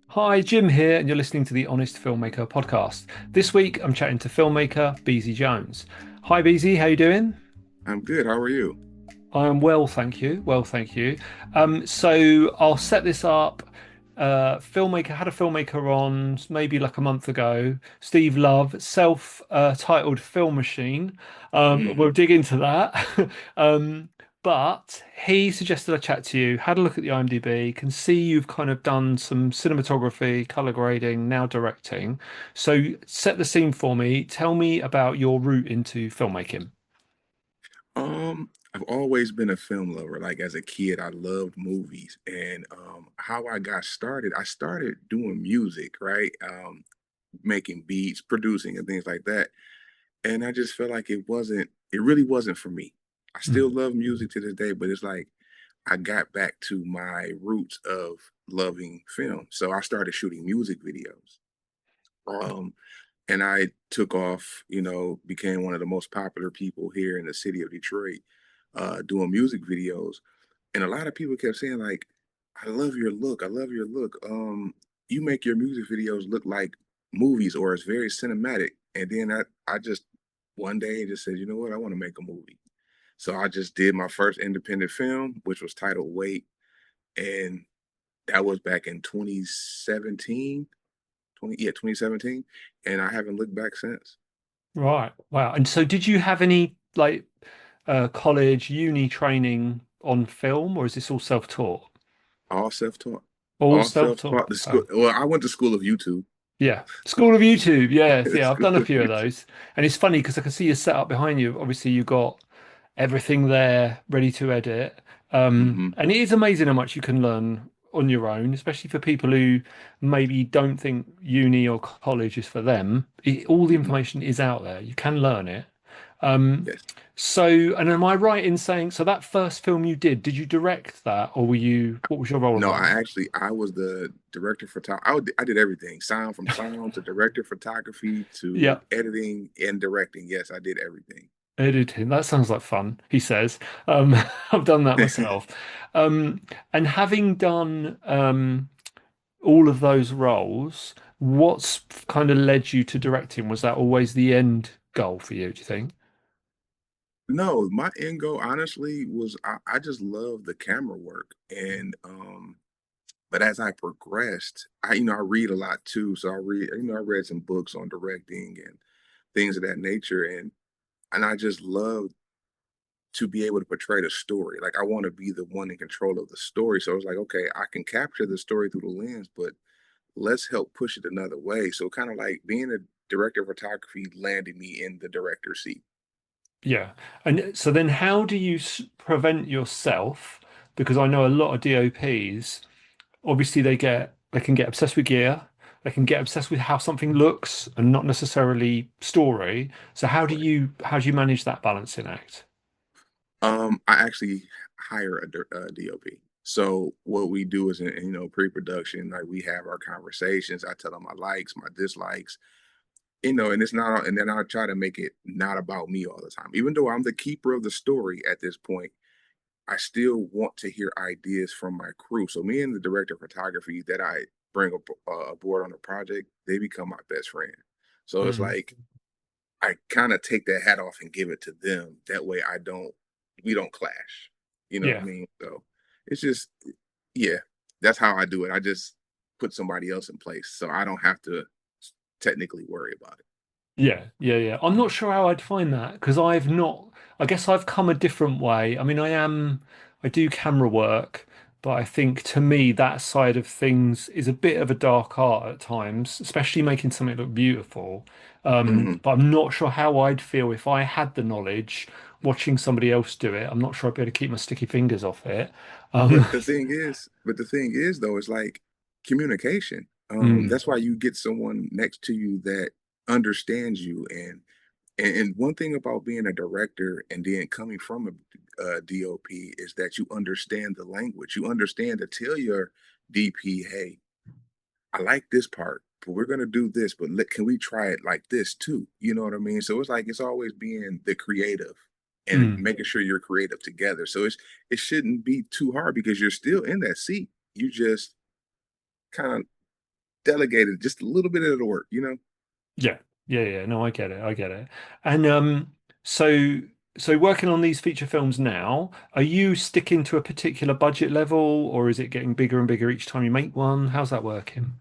Hi, Jim here, and you're listening to the Honest Filmmaker podcast. This week, I'm chatting to filmmaker Beasy Jones. Hi, Beasy, how you doing? I'm good. How are you? I am well, thank you. Well, thank you. So I'll set this up. Filmmaker had a filmmaker on maybe like a month ago. Steve Love, self-titled Film Machine. We'll Hmm. dig into that. Um, but he suggested I chat to you. Had a look at the IMDb. Can see you've kind of done some cinematography, color grading, now directing. So set the scene for me. Tell me about your route into filmmaking. I've always been a film lover. Like as a kid, I loved movies, and how I got started, I started doing music, right? Making beats, producing, and things like that. And I just felt like it really wasn't for me. I still Mm. love music to this day, but it's like I got back to my roots of loving film. So I started shooting music videos. Um, and I took off, became one of the most popular people here in the city of Detroit, doing music videos. And a lot of people kept saying, like, I love your look. I love your look. You make your music videos look like movies or it's very cinematic. And then I just one day just said, you know what, I want to make a movie. So I just did my first independent film, which was titled Wait. And that was back in 2017, 2017. And I haven't looked back since. Right. Wow. And so did you have any like college, uni training on film, or is this all self-taught? All self-taught. All All self-taught. self-taught. The school. Well, I went to school of YouTube. Yeah. School of YouTube. Yes. Yeah. I've School done a of few of YouTube. those. And it's funny because I can see your setup behind you. Obviously, you got everything there ready to edit. Hmm. And it is amazing how much you can learn on your own, especially for people who maybe don't think uni or college is for them. All the Hmm. information is out there. You can learn it. Um, Yes. so, and am I right in saying, so that first film you did you direct that or what was your role on No, that one? I was the director for I did everything. From sound to director photography to Yeah, editing and directing. Yes, I did everything. editing. That sounds like fun, he says. I've done that myself. Um, and having done all of those roles, what's kind of led you to directing? Was that always the end goal for you, do you think? No, my end goal honestly was I just love the camera work. And but as I progressed, I read a lot too. So I read some books on directing and things of that nature. And I just love to be able to portray the story. Like I want to be the one in control of the story. So it's like, okay, I can capture the story through the lens, but let's help push it another way. So kind of like being a director of photography landed me in the director seat. Yeah. And so then how do you prevent yourself? Because I know a lot of DOPs, obviously they can get obsessed with gear, they can get obsessed with how something looks and not necessarily story. So Right. how do you manage that balancing act? I actually hire a DOP. So what we do is, pre-production, like we have our conversations. I tell them my likes, my dislikes, and it's not, and then I try to make it not about me all the time. Even though I'm the keeper of the story at this point, I still want to hear ideas from my crew. So me and the director of photography that I bring aboard on the project, they become my best friend. So it's Mm. like I kind of take that hat off and give it to them. That way we don't clash. You know what I Yeah. mean? So it's just, yeah, that's how I do it. I just put somebody else in place so I don't have to technically worry about it. Yeah, yeah, yeah. I'm not sure how I'd find that because I've not, I guess I've come a different way. I mean, I do camera work, but I think to me that side of things is a bit of a dark art at times, especially making something look beautiful. Hmm. But I'm not sure how I'd feel if I had the knowledge watching somebody else do it. I'm not sure I'd be able to keep my sticky fingers off it. Um, But the thing is, though, it's like communication. mm, That's why you get someone next to you that understands you. And one thing about being a director and then coming from a DOP is that you understand the language. You understand to tell your DP, hey, I like this part, but we're gonna do this, but can we try it like this too? You know what I mean? So it's like it's always being the creative and mm. making sure you're creative together. So it shouldn't be too hard because you're still in that seat. You just kind of delegated just a little bit of the work, you know? Yeah, yeah, yeah. No, I get it. I get it. And so so working on these feature films now, are you sticking to a particular budget level, or is it getting bigger and bigger each time you make one? How's that working?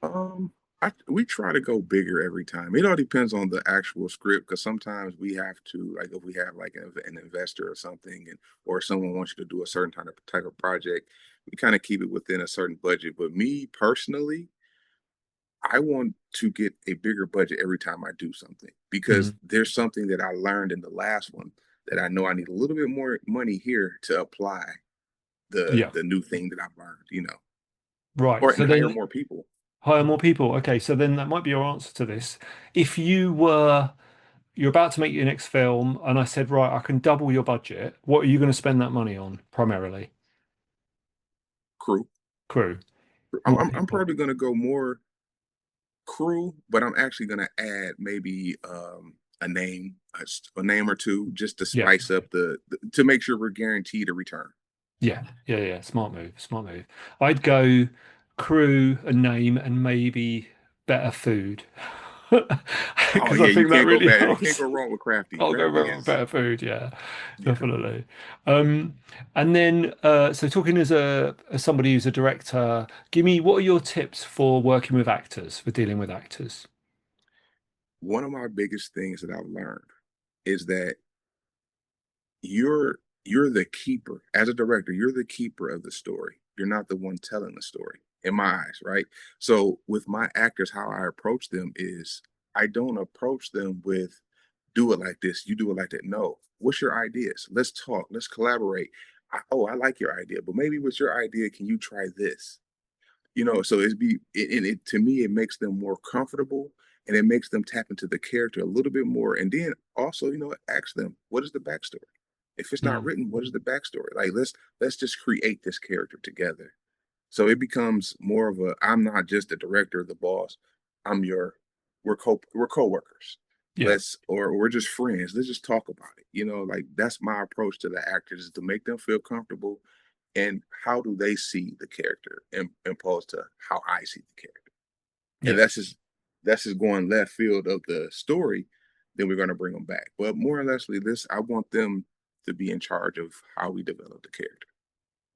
Um, we try to go bigger every time. It all depends on the actual script because sometimes we have to, like, if we have like an investor or something, and or someone wants you to do a certain type of project, we kind of keep it within a certain budget. But me personally, I want to get a bigger budget every time I do something because Mhm. there's something that I learned in the last one that I know I need a little bit more money here to apply Yeah. the new thing that I've learned, you know, Right. or So and hire then more people. hire more people. Okay, so then that might be your answer to this. If you're about to make your next film, and I said, right, I can double your budget, what are you going to spend that money on primarily? Crew. Crew, I'm, more I'm I'm people. probably gonna go more crew, but I'm actually gonna add maybe a name or two just to Yeah. spice up the to make sure we're guaranteed a return. Yeah, yeah, yeah. Smart move, smart move. I'd go crew, a name, and maybe better food. Oh Because I yeah, you think that can't go really bad. You can't helps. go wrong with crafty. I'll go Crafty with is better food, yeah, yeah. definitely. Um, and then so talking as somebody who's a director, give me what are your tips for working with actors, for dealing with actors? One of my biggest things that I've learned is that you're the keeper as a director. You're the keeper of the story. You're not the one telling the story in my eyes, right? So with my actors, how I approach them is I don't approach them with do it like this, you do it like that. No, what's your ideas? Let's talk, let's collaborate. Oh, I like your idea, but maybe with your idea, can you try this? You know, so it to me, it makes them more comfortable and it makes them tap into the character a little bit more. And then also, you know, ask them, what is the backstory? If it's not Mm, written, what is the backstory? Like let's just create this character together. So it becomes more of a I'm not just the director, the boss. I'm your we're co-workers. yeah, Or we're just friends. Let's just talk about it. You know, like that's my approach to the actors is to make them feel comfortable and how do they see the character opposed to how I see the character. And yeah. that's just going left field of the story, then we're gonna bring them back. But more or less this, I want them to be in charge of how we develop the character.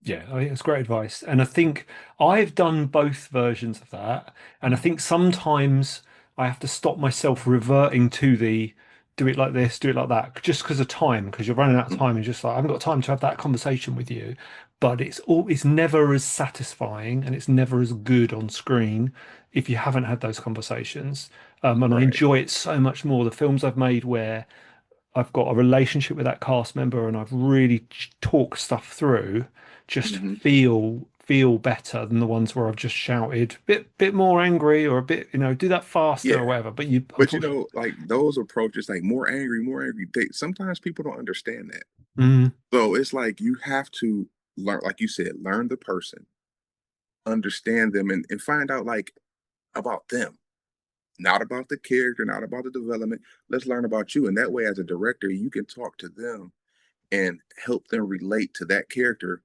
Yeah, I think it's great advice. And I think I've done both versions of that. And I think sometimes I have to stop myself reverting to the do it like this, do it like that, just because of time, because you're running out of Mhm. time and just like, I haven't got time to have that conversation with you. But it's never as satisfying and it's never as good on screen if you haven't had those conversations. And I Right. enjoy it so much more. The films I've made where I've got a relationship with that cast member and I've really talked stuff through, just Hmm. feel better than the ones where I've just shouted, bit more angry or a bit, do that faster or Yeah. whatever. But you But you unfortunately, know, like those approaches, like more angry, they sometimes people don't understand that. mm, So it's like you have to learn, like you said, learn the person, understand them, and find out like about them, not about the character, not about the development. Let's learn about you. And that way, as a director, you can talk to them and help them relate to that character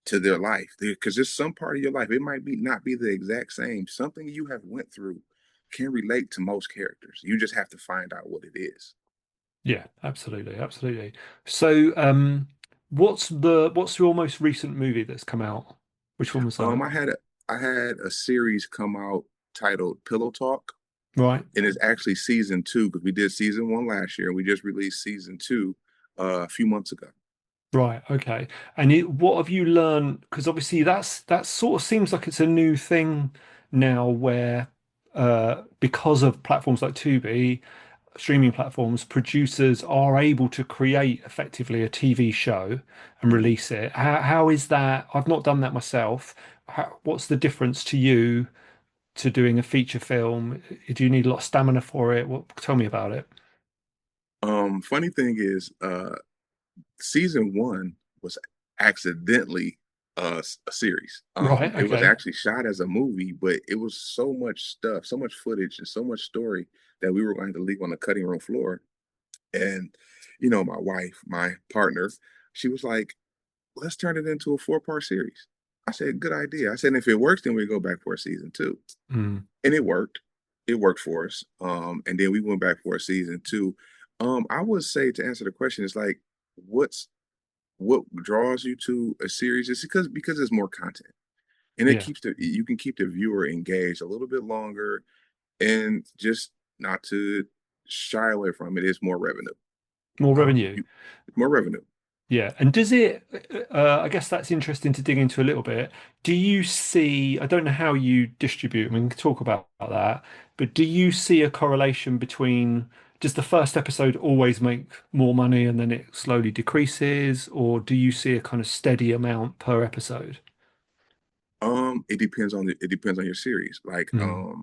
to their life. Because there's some part of your life, it might be not be the exact same. Something you have went through can relate to most characters. You just have to find out what it is. yeah, absolutely, absolutely. So, what's your most recent movie that's come out? Which one was that? Um, I had a I had a series come out titled Pillow Talk, Right. and it's actually season two because we did season one last year, and we just released season two a few months ago. Right, okay. And what have you learned? Because obviously that sort of seems like it's a new thing now where because of platforms like Tubi, streaming platforms, producers are able to create effectively a TV show and Mhm. release it. How is that? I've not done that myself. What's the difference to you to doing a feature film? Do you need a lot of stamina for it? Tell me about it. Funny thing is, season one was accidentally a series. Right, It was okay. actually shot as a movie, but it was so much stuff, so much footage, and so much story that we were going to leave on the cutting room floor. And you know, my wife, my partner, she was like, "Let's turn it into a 4-part series." I said, good idea. I said, if it works, then we go back for a season two. Mm. And it worked. It worked for us. And then we went back for a season two. I would say to answer the question, it's like, what's what draws you to a series is because there's more content. And it Yeah. keeps the you can keep the viewer engaged a little bit longer and just not to shy away from it is more revenue. More revenue. You, more revenue. Yeah. And does it, I guess that's interesting to dig into a little bit. Do you see, I don't know how you distribute, I mean, we can talk about that, but do you see a correlation between, does the first episode always make more money and then it slowly decreases, or do you see a kind of steady amount per episode? It depends on your series. Like, Mm,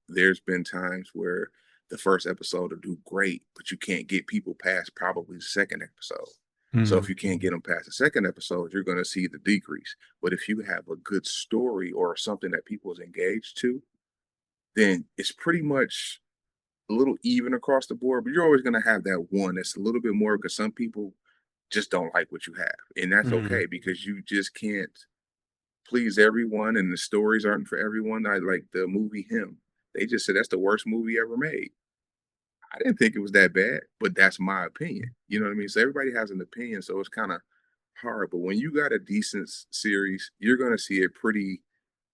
there's been times where the first episode will do great, but you can't get people past probably the second episode. So if mm, you can't get them past the second episode, you're going to see the decrease. But if you have a good story or something that people is engaged to, then it's pretty much a little even across the board. But you're always going to have that one that's a little bit more because some people just don't like what you have, and that's mm. okay because you just can't please everyone, and the stories aren't for everyone. I like the movie Him. They just said that's the worst movie ever made. I didn't think it was that bad, but that's my opinion. You know what I mean? So everybody has an opinion, so it's kind of hard. But when you got a decent series, you're gonna see it pretty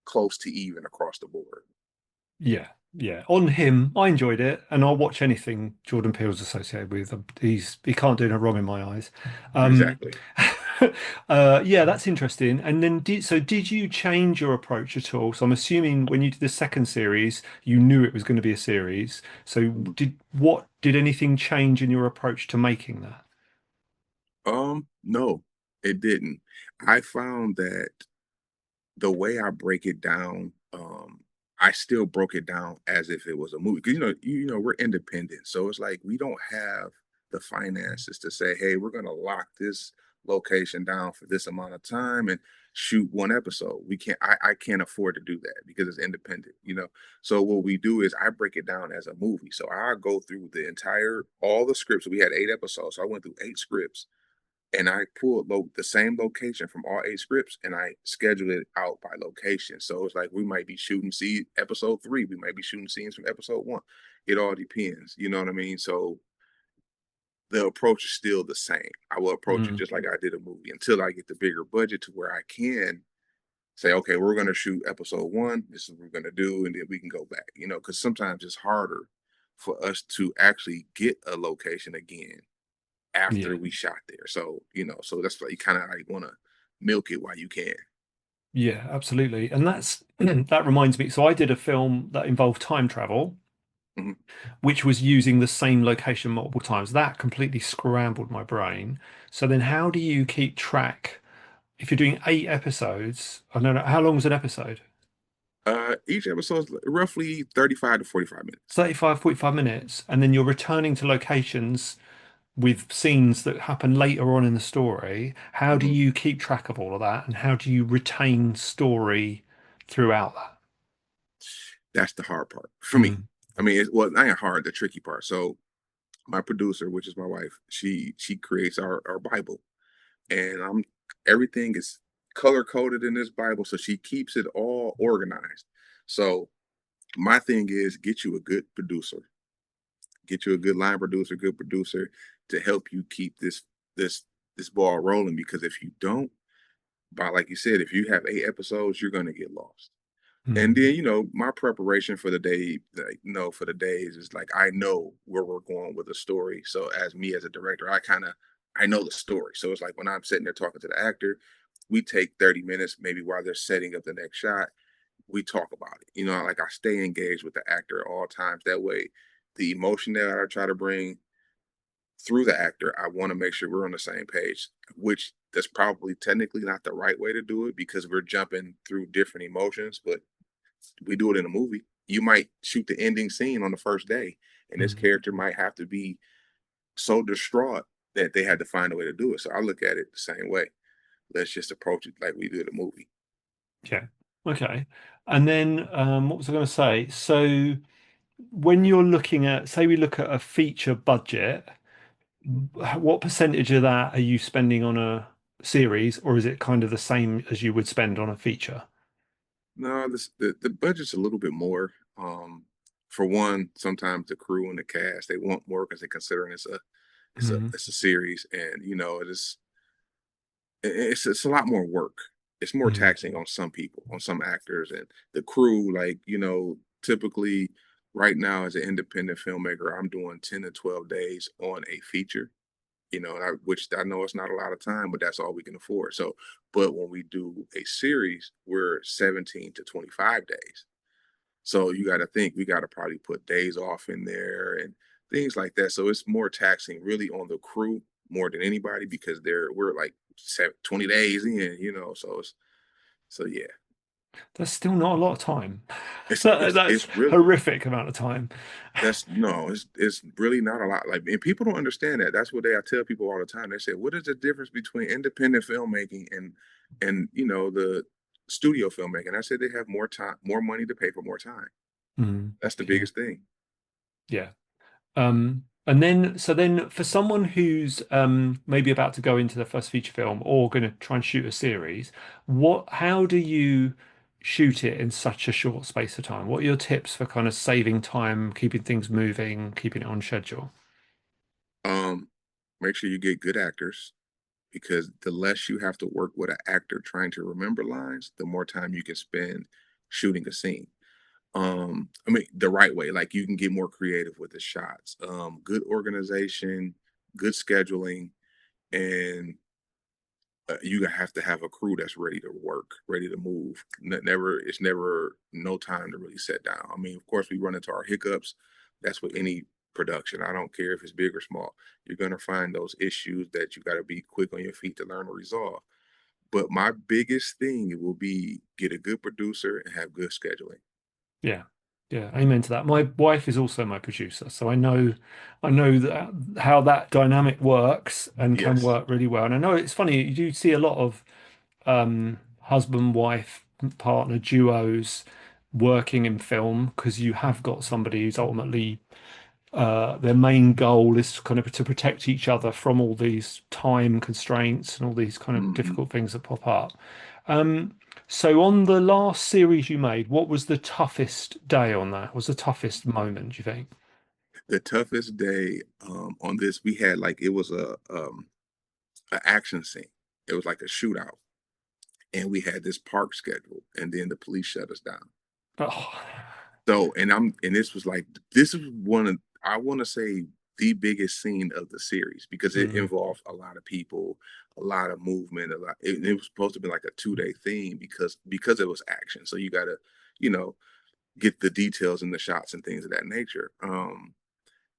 close to even across the board. Yeah, yeah. On him, I enjoyed it, and I'll watch anything Jordan Peele's associated with. He can't do no wrong in my eyes. Um, Exactly. yeah, that's interesting. And then did you change your approach at all? So I'm assuming when you did the second series, you knew it was going to be a series. So did anything change in your approach to making that? No, it didn't. I found that the way I break it down, I still broke it down as if it was a movie. Because we're independent, so it's like we don't have the finances to say, "Hey, we're going to lock this location down for this amount of time and shoot one episode." We can't. I can't afford to do that because it's independent. So what we do is I break it down as a movie. So I go through all the scripts. We had 8 episodes, so I went through 8 scripts and I pulled the same location from all 8 scripts and I scheduled it out by location. So it's like we might be shooting episode 3, we might be shooting scenes from episode 1. It all depends. You know what I mean? So the approach is still the same. I will approach it Mm, just like I did a movie until I get the bigger budget to where I can say, okay, we're going to shoot episode 1. This is what we're going to do, and then we can go back. Because sometimes it's harder for us to actually get a location again yeah, after we shot there. So that's why you kind of like want to milk it while you can. yeah, absolutely. And that's that reminds me. So I did a film that involved time travel, Mhm. which was using the same location multiple times. That completely scrambled my brain. So then how do you keep track if you're doing 8 episodes? I don't know, how long was an episode? Each episode is roughly 35 to 45 minutes. 35, 45 minutes, and then you're returning to locations with scenes that happen later on in the story. How do Mhm. you keep track of all of that, and how do you retain story throughout that? That's the hard part for me. Mm, I mean, well, not hard, the tricky part. So my producer, which is my wife, she creates our Bible, and everything is color coded in this Bible, so she keeps it all organized. So my thing is get you a good producer, get you a good line producer, good producer to help you keep this this ball rolling. Because if you don't, by like you said, if you have 8 episodes, you're gonna get lost. And mm, then my preparation for the day, like, for the days is like I know where we're going with the story. So as me as a director, I know the story. So it's like when I'm sitting there talking to the actor, we take 30 minutes maybe while they're setting up the next shot. We talk about it. Like I stay engaged with the actor at all times. That way, the emotion that I try to bring through the actor, I want to make sure we're on the same page, which that's probably technically not the right way to do it because we're jumping through different emotions, but we do it in a movie. You might shoot the ending scene on the first day, and this mm. character might have to be so distraught that they had to find a way to do it. So I look at it the same way. Let's just approach it like we do the movie. Yeah. Okay. And then what was I going to say? So when you're looking at, say, we look at a feature budget, what percentage of that are you spending on a series, or is it kind of the same as you would spend on a feature? No, the budget's a little bit more. For one, sometimes the crew and the cast they want more because they're considering Mm, it's a series, and it's a lot more work. It's more mm, taxing on some people, on some actors, and the crew. Like typically right now as an independent filmmaker, I'm doing 10 to 12 days on a feature. Which I know it's not a lot of time, but that's all we can afford. So, but when we do a series, we're 17 to 25 days. So you got to think we got to probably put days off in there and things like that. So it's more taxing really on the crew more than anybody because we're like 20 days in, so yeah. that's still not a lot of time. It's That, it's that's it's really horrific amount of time. that's no, it's really not a lot. Like, and people don't understand that. That's what I tell people all the time. They say, "What is the difference between independent filmmaking and the studio filmmaking?" I said they have more time, more money to pay for more time. Mm, That's the yeah, biggest thing. yeah. And then, so then for someone who's maybe about to go into their first feature film or going to try and shoot a series, how do you shoot it in such a short space of time? What are your tips for kind of saving time, keeping things moving, keeping it on schedule? Um, Make sure you get good actors because the less you have to work with an actor trying to remember lines, the more time you can spend shooting a scene. I mean, the right way, like you can get more creative with the shots. Good organization, good scheduling, and you have to have a crew that's ready to work, ready to move. It's never no time to really sit down. I mean, of course, we run into our hiccups. That's with any production. I don't care if it's big or small. You're gonna find those issues that you got to be quick on your feet to learn to resolve. But my biggest thing will be get a good producer and have good scheduling. Yeah. Yeah, amen to that. My wife is also my producer, so I know that how that dynamic works and can Yes. work really well. And I know it's funny, you do see a lot of husband, wife, partner duos working in film because you have got somebody who's ultimately their main goal is kind of to protect each other from all these time constraints and all these kind of Hmm. difficult things that pop up. Um, so on the last series you made, what was the toughest day on that? What was the toughest moment, do you think? The toughest day on this, we had like it was a action scene. It was like a shootout, and we had this park scheduled, and then the police shut us down. Oh, So, and this was like this is one of I want to say the biggest scene of the series because it mm, involved a lot of people, a lot of movement, a lot. It was supposed to be like a 2 day thing because it was action. So you got to, you know, get the details and the shots and things of that nature.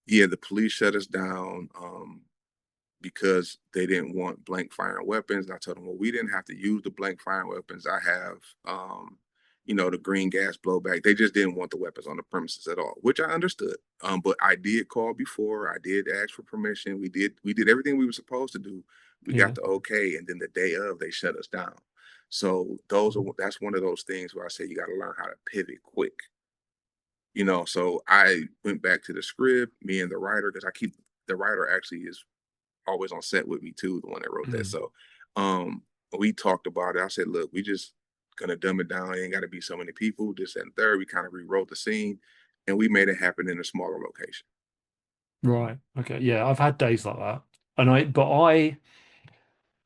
Yeah, the police shut us down. Because they didn't want blank firing weapons. And I told them, well, we didn't have to use the blank firing weapons. I have, the green gas blowback. They just didn't want the weapons on the premises at all, which I understood. But I did call before. I did ask for permission. We did everything we were supposed to do. We got yeah. the okay, and then the day of, they shut us down. So that's one of those things where I say you got to learn how to pivot quick. So I went back to the script, me and the writer, because I keep the writer actually is always on set with me too, the one that wrote that. Mm, So um we talked about it. I said, look, we just gonna dumb it down. It ain't gotta be so many people, this and third. We kind of rewrote the scene and we made it happen in a smaller location. right. Okay. Yeah, I've had days like that.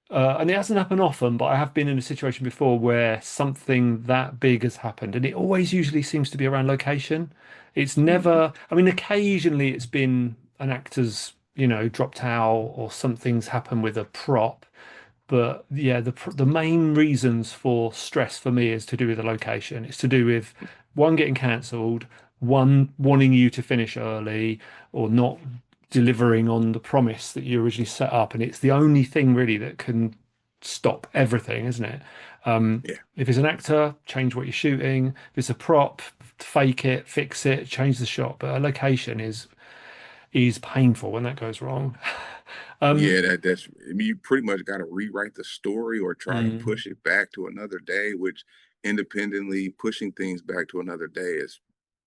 And it hasn't happened often, but I have been in a situation before where something that big has happened, and it always usually seems to be around location. It's Mhm. never, I mean, occasionally it's been an actor's, dropped out or something's happened with a prop. But yeah, the main reasons for stress for me is to do with the location. It's to do with one getting cancelled, one wanting you to finish early, or not delivering on the promise that you originally set up. And it's the only thing really that can stop everything, isn't it? Yeah. If it's an actor, change what you're shooting. If it's a prop, fake it, fix it, change the shot. But a location is painful when that goes wrong. Um, Yeah, that's I mean, you pretty much got to rewrite the story or try to mm, push it back to another day, which independently pushing things back to another day is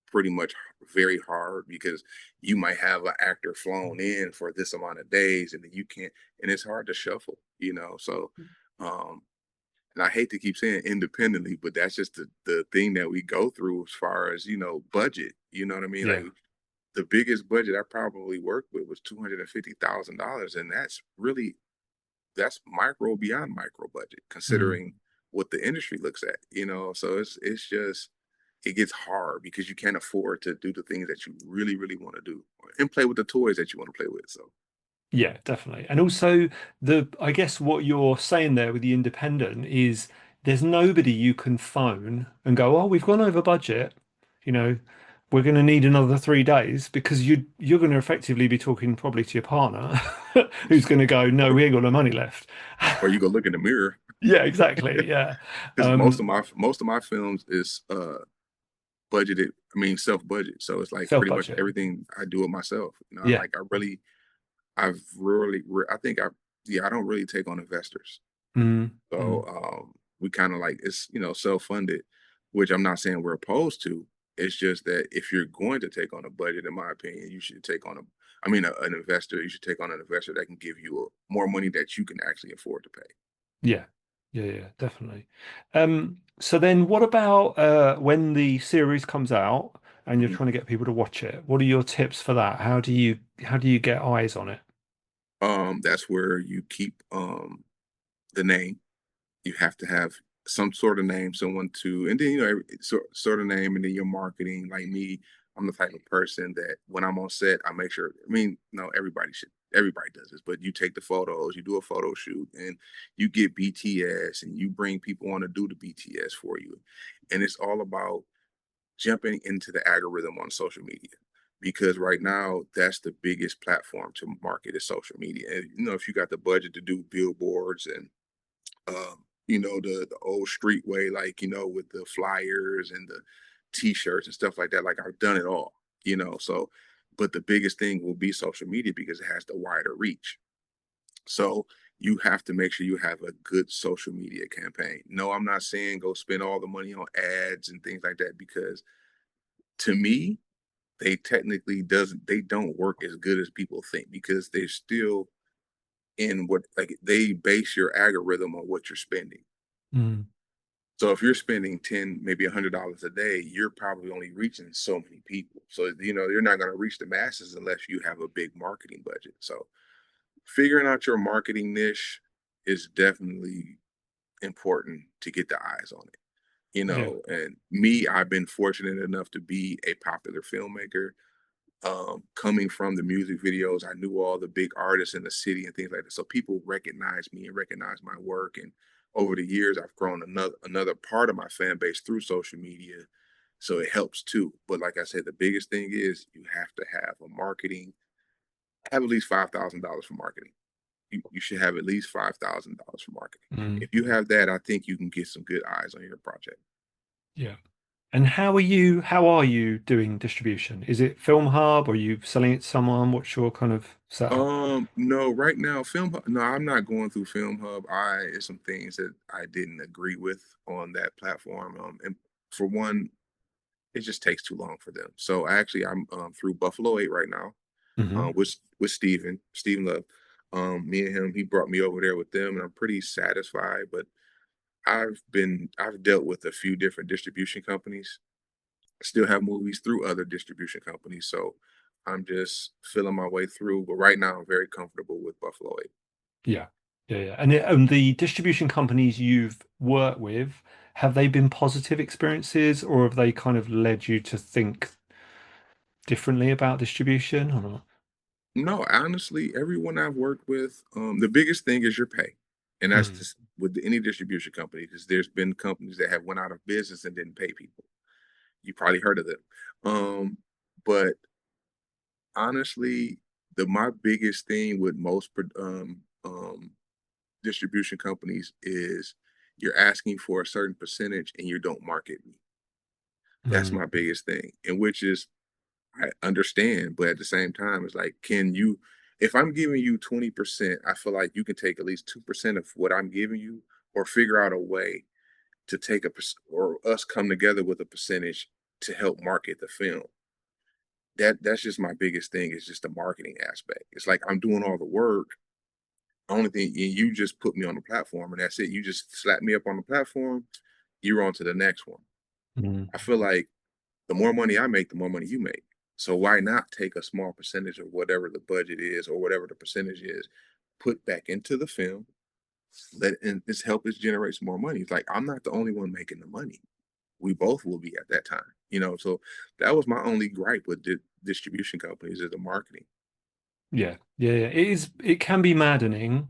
pretty much very hard because you might have an actor flown in for this amount of days and then you can't, and it's hard to shuffle. So Um, and I hate to keep saying independently, but that's just the thing that we go through as far as, budget. You know what I mean? Like Yeah. the biggest budget I probably worked with was $250,000. And that's micro beyond micro budget, Mm. considering what the industry looks at, so it's just it gets hard because you can't afford to do the things that you really, really want to do and play with the toys that you want to play with. So Yeah, definitely. And also I guess what you're saying there with the independent is there's nobody you can phone and go, "Oh, we've gone over budget. You know, we're going to need another 3 days," because you're going to effectively be talking probably to your partner who's going to go, "No, or we ain't got no money left." or you go look in the mirror Yeah, exactly. Yeah. because Um, most of my films is budgeted. I mean, self budget. So it's like pretty much self-budget. everything I do it myself. Yeah. Like I've really, I think I don't really take on investors. Mm, So mm. we kind of like it's self-funded, which I'm not saying we're opposed to. It's just that if you're going to take on a budget, in my opinion, you should take on an investor. You should take on an investor that can give you more money that you can actually afford to pay. Yeah. Yeah, yeah, definitely. So then what about when the series comes out and you're Mhm. trying to get people to watch it? What are your tips for that? How do you get eyes on it? That's where you keep the name. You have to have some sort of name, someone to, and then sort of name, and then your marketing. Like me, I'm the type of person that when I'm on set, I make sure. I mean, no, everybody does this, but you take the photos, you do a photo shoot, and you get BTS, and you bring people on to do the BTS for you, and it's all about jumping into the algorithm on social media. Because right now, that's the biggest platform to market is social media. And if you got the budget to do billboards and the old street way, like, with the flyers and the t-shirts and stuff like that. Like I've done it all, so but the biggest thing will be social media because it has the wider reach. So you have to make sure you have a good social media campaign. No, I'm not saying go spend all the money on ads and things like that because to me, they don't work as good as people think because they're still in what like they base your algorithm on what you're spending. Mm, So if you're spending 10, maybe $100 a day, you're probably only reaching so many people. So, you're not going to reach the masses unless you have a big marketing budget. So figuring out your marketing niche is definitely important to get the eyes on it. yeah. And me, I've been fortunate enough to be a popular filmmaker. Coming from the music videos, I knew all the big artists in the city and things like that. So people recognize me and recognize my work. And over the years, I've grown another part of my fan base through social media. So it helps too. But like I said, the biggest thing is you have to have at least $5,000 for marketing. You should have at least $5,000 for marketing. Mm, If you have that, I think you can get some good eyes on your project. yeah. And how are you doing distribution? Is it Film Hub or are you selling it to someone? What's your kind of setup? No, right now, no, I'm not going through Film Hub. It's some things that I didn't agree with on that platform. And for one, it just takes too long for them. So actually, I'm through Buffalo 8 right now, Hmm. with Steven Love. Me and him, he brought me over there with them, and I'm pretty satisfied. But I've dealt with a few different distribution companies. I still have movies through other distribution companies, so I'm just feeling my way through. But right now, I'm very comfortable with Buffalo 8. Yeah. Yeah, yeah. And the distribution companies you've worked with, have they been positive experiences or have they kind of led you to think differently about distribution or not? No, honestly, everyone I've worked with, the biggest thing is your pay, and that's Mm, just with any distribution company because there's been companies that have went out of business and didn't pay people. You probably heard of them, but honestly, the my biggest thing with most distribution companies is you're asking for a certain percentage and you don't market me. That's mm, my biggest thing, and which is I understand, but at the same time, it's like, if I'm giving you 20%, I feel like you can take at least 2% of what I'm giving you, or figure out a way to or us come together with a percentage to help market the film. That's just my biggest thing is just the marketing aspect. It's like I'm doing all the work, Only thing, you just put me on the platform and that's it. You just slap me up on the platform, you're on to the next one. Mm. I feel like the more money I make, the more money you make. So why not take a small percentage of whatever the budget is or whatever the percentage is, put back into the film, let and this help us generate some more money. It's like I'm not the only one making the money. We both will be at that time, you know. So that was my only gripe with distribution companies is the marketing. Yeah, yeah, yeah. It is. It can be maddening.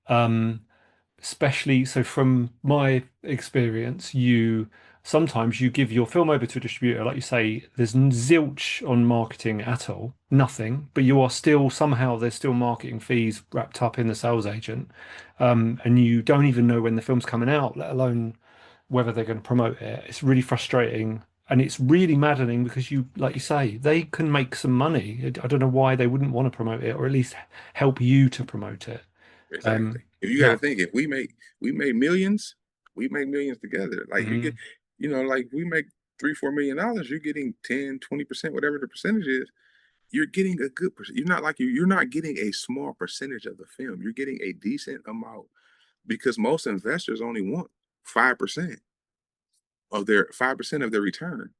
Um, Especially so from my experience, you sometimes you give your film over to a distributor, like you say, there's zilch on marketing at all, nothing, but you are still somehow there's still marketing fees wrapped up in the sales agent. And you don't even know when the film's coming out, let alone whether they're going to promote it. It's really frustrating. And it's really maddening because you, like you say, they can make some money. I don't know why they wouldn't want to promote it or at least help you to promote it. Exactly. If you got to Now, think, if we make millions, we make millions together. Like you get, mhm. like we make 3, $4 million, you're getting 10, 20%, whatever the percentage is. You're getting a good percent. You're not like you're not getting a small percentage of the film. You're getting a decent amount because most investors only want 5% of their 5% of their return,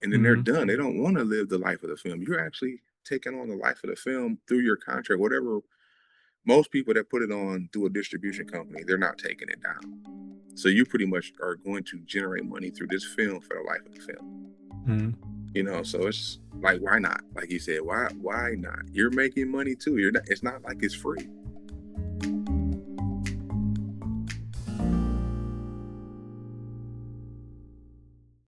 and then they're Mm, done. They don't want to live the life of the film. You're actually taking on the life of the film through your contract, whatever. Most people that put it on through a distribution company, they're not taking it down. So you pretty much are going to generate money through this film for the life of the film. mm, So it's like, why not? Like you said, why not? You're making money too. You're not. It's not like it's free.